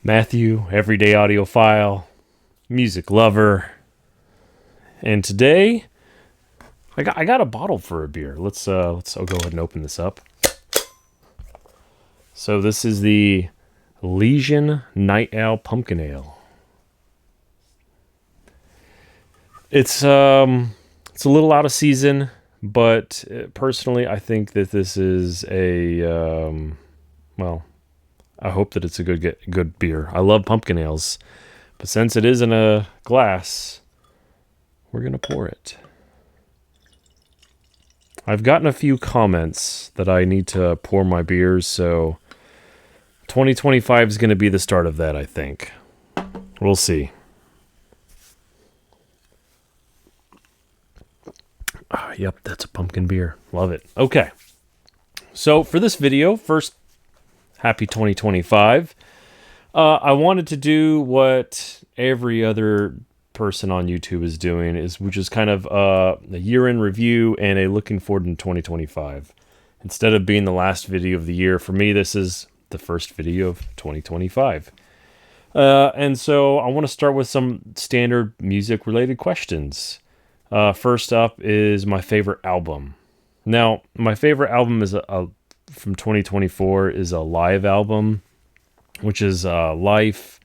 Matthew, everyday audiophile, music lover, and today I got a bottle for a beer. I'll go ahead and open this up. So this is the Legion Night Owl Pumpkin Ale. It's a little out of season, but personally I think that this is I hope that it's a good beer. I love pumpkin ales, but since it is in a glass, we're going to pour it. I've gotten a few comments that I need to pour my beers, so 2025 is going to be the start of that, I think. We'll see. Yep, that's a pumpkin beer. Love it. Okay. So for this video, first, happy 2025. I wanted to do what every other person on YouTube is doing, which is kind of a year-end review and a looking forward in 2025. Instead of being the last video of the year, for me, this is the first video of 2025. And so I want to start with some standard music-related questions. First up is my favorite album. Now, my favorite album is from 2024 is a live album, which is Life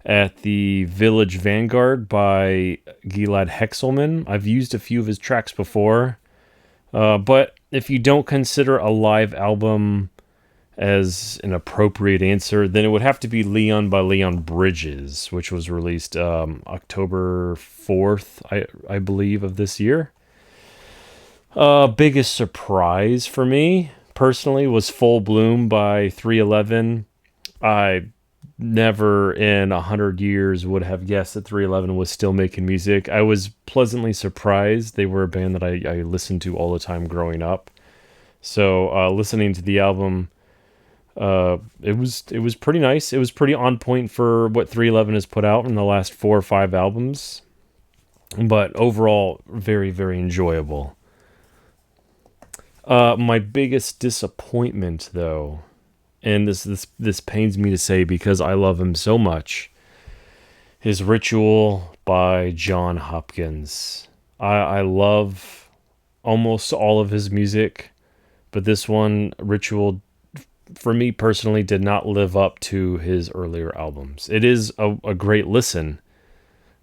at the Village Vanguard by Gilad Hexelman. I've used a few of his tracks before, but if you don't consider a live album as an appropriate answer, then it would have to be Leon by Leon Bridges, which was released October 4th, I believe, of this year. Biggest surprise for me, personally, was Full Bloom by 311. I never in 100 years would have guessed that 311 was still making music. I was pleasantly surprised. They were a band that I listened to all the time growing up. So listening to the album, it was pretty nice. It was pretty on point for what 311 has put out in the last 4 or 5 albums. But overall, very, very enjoyable. My biggest disappointment, though, and this pains me to say because I love him so much, is Ritual by John Hopkins. I love almost all of his music, but this one, Ritual, for me personally, did not live up to his earlier albums. It is a great listen,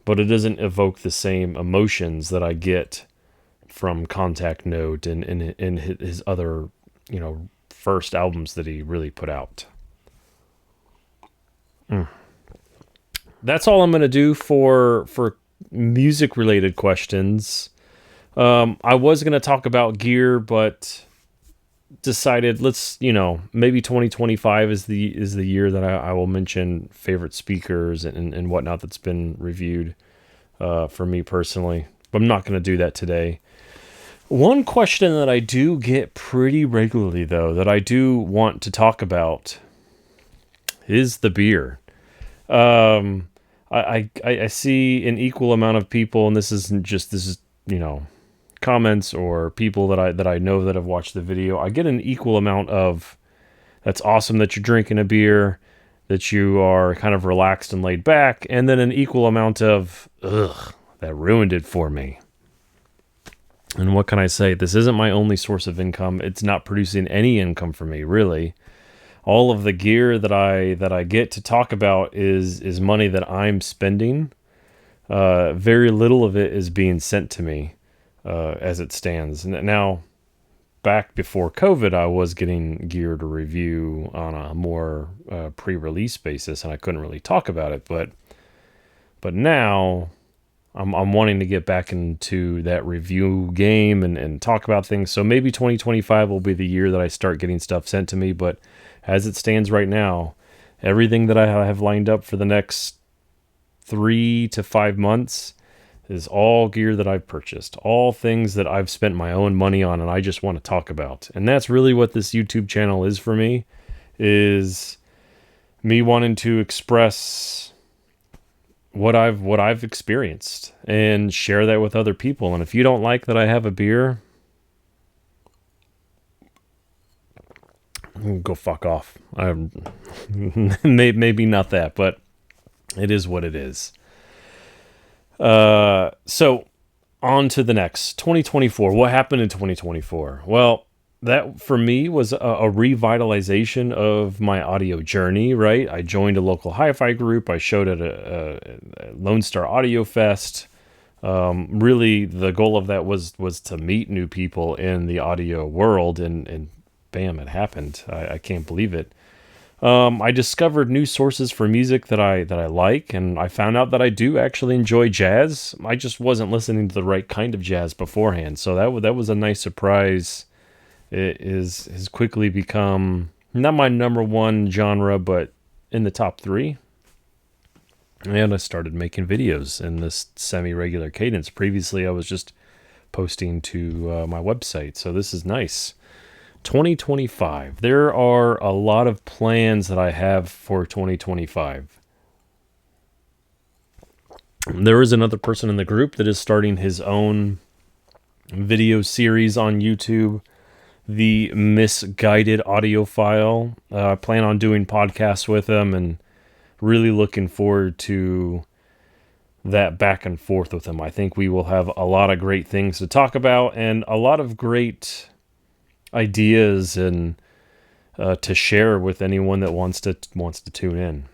but it doesn't evoke the same emotions that I get from Contact Note and his other, first albums that he really put out. That's all I'm going to do for music related questions. I was going to talk about gear, but decided let's, maybe 2025 is the year that I will mention favorite speakers and whatnot that's been reviewed for me personally. But I'm not going to do that today. One question that I do get pretty regularly, though, that I do want to talk about is the beer. I see an equal amount of people, and this is comments or people that I know that have watched the video. I get an equal amount of, that's awesome that you're drinking a beer, that you are kind of relaxed and laid back, and then an equal amount of, that ruined it for me. And what can I say? This isn't my only source of income. It's not producing any income for me, really. All of the gear that I get to talk about is money that I'm spending. Very little of it is being sent to me as it stands. Now, back before COVID, I was getting gear to review on a more pre-release basis, and I couldn't really talk about it. But now I'm wanting to get back into that review game and talk about things. So maybe 2025 will be the year that I start getting stuff sent to me. But as it stands right now, everything that I have lined up for the next 3 to 5 months is all gear that I've purchased, all things that I've spent my own money on and I just want to talk about. And that's really what this YouTube channel is for me, is me wanting to express what I've experienced and share that with other people. And if you don't like that I have a beer, Go fuck off. Maybe not that, but it is what it is. So on to the next 2024. What happened in 2024? Well, that for me was a revitalization of my audio journey, right? I joined a local hi-fi group. I showed at a Lone Star Audio Fest. Really, the goal of that was to meet new people in the audio world, and bam, it happened. I can't believe it. I discovered new sources for music that I like, and I found out that I do actually enjoy jazz. I just wasn't listening to the right kind of jazz beforehand, so that was a nice surprise. It has quickly become not my number one genre, but in the top 3. And I started making videos in this semi-regular cadence. Previously, I was just posting to my website, so this is nice. 2025. There are a lot of plans that I have for 2025. There is another person in the group that is starting his own video series on YouTube, the Misguided Audiophile. I plan on doing podcasts with him and really looking forward to that back and forth with him. I think we will have a lot of great things to talk about and a lot of great ideas and to share with anyone that wants to tune in.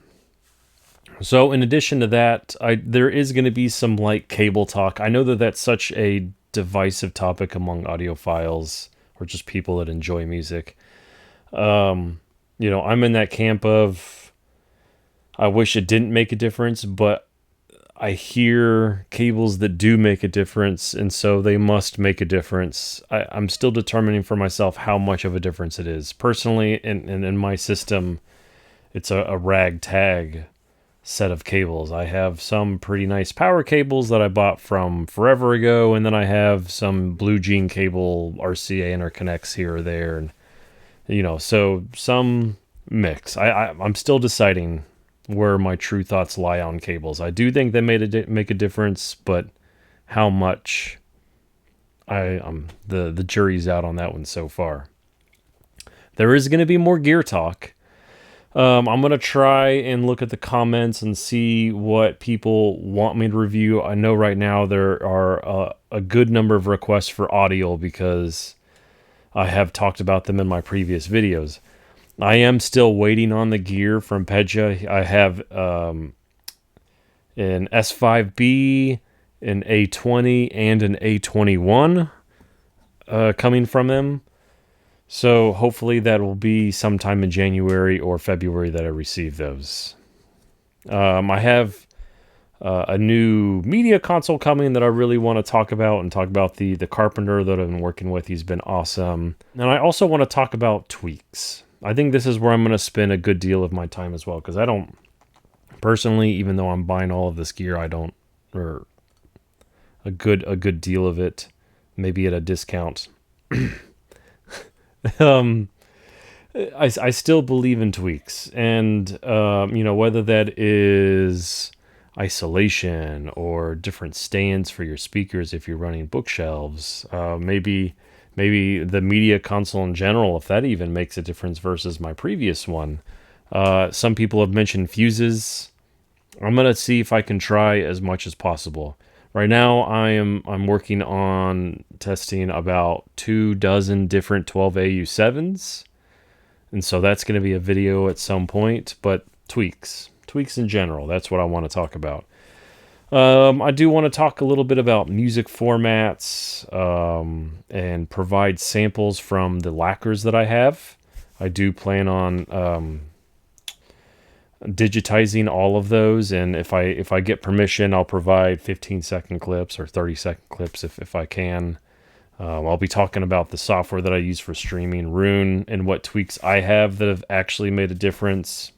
So in addition to that, there is going to be some light cable talk. I know that that's such a divisive topic among audiophiles or just people that enjoy music. I'm in that camp of I wish it didn't make a difference, but I hear cables that do make a difference, and so they must make a difference. I'm still determining for myself how much of a difference it is. Personally, in my system, it's a ragtag set of cables. I have some pretty nice power cables that I bought from forever ago, and then I have some Blue Jean cable RCA interconnects here or there, and so some mix. I'm still deciding where my true thoughts lie on cables. I do think they make a difference, but how much? The jury's out on that one so far. There is going to be more gear talk. I'm going to try and look at the comments and see what people want me to review. I know right now there are a good number of requests for audio because I have talked about them in my previous videos. I am still waiting on the gear from Pedja. I have an S5B, an A20, and an A21 coming from them. So hopefully that will be sometime in January or February that I receive those. I have a new media console coming that I really want to talk about the carpenter that I've been working with. He's been awesome. And I also want to talk about tweaks. I think this is where I'm going to spend a good deal of my time as well, because I don't, personally, even though I'm buying all of this gear, or a good deal of it, maybe at a discount. I still believe in tweaks, and whether that is isolation or different stands for your speakers if you're running bookshelves, maybe the media console in general, if that even makes a difference versus my previous one. Some people have mentioned fuses. I'm gonna see if I can try as much as possible. Right now, I'm working on testing about 24 different 12AU7s, and so that's going to be a video at some point. But tweaks in general, that's what I want to talk about. I do want to talk a little bit about music formats and provide samples from the lacquers that I have. I do plan on digitizing all of those, and if I get permission, I'll provide 15-second clips or 30-second clips if I can. I'll be talking about the software that I use for streaming, Roon, and what tweaks I have that have actually made a difference.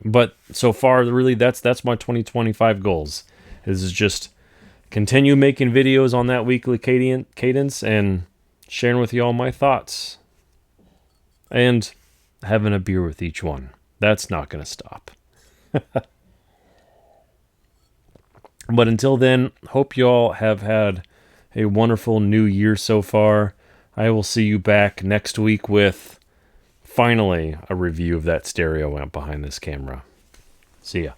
But so far, really, that's my 2025 goals. Is just continue making videos on that weekly cadence and sharing with you all my thoughts. And having a beer with each one. That's not going to stop. But until then, hope you all have had a wonderful new year so far. I will see you back next week with finally a review of that stereo amp behind this camera. See ya.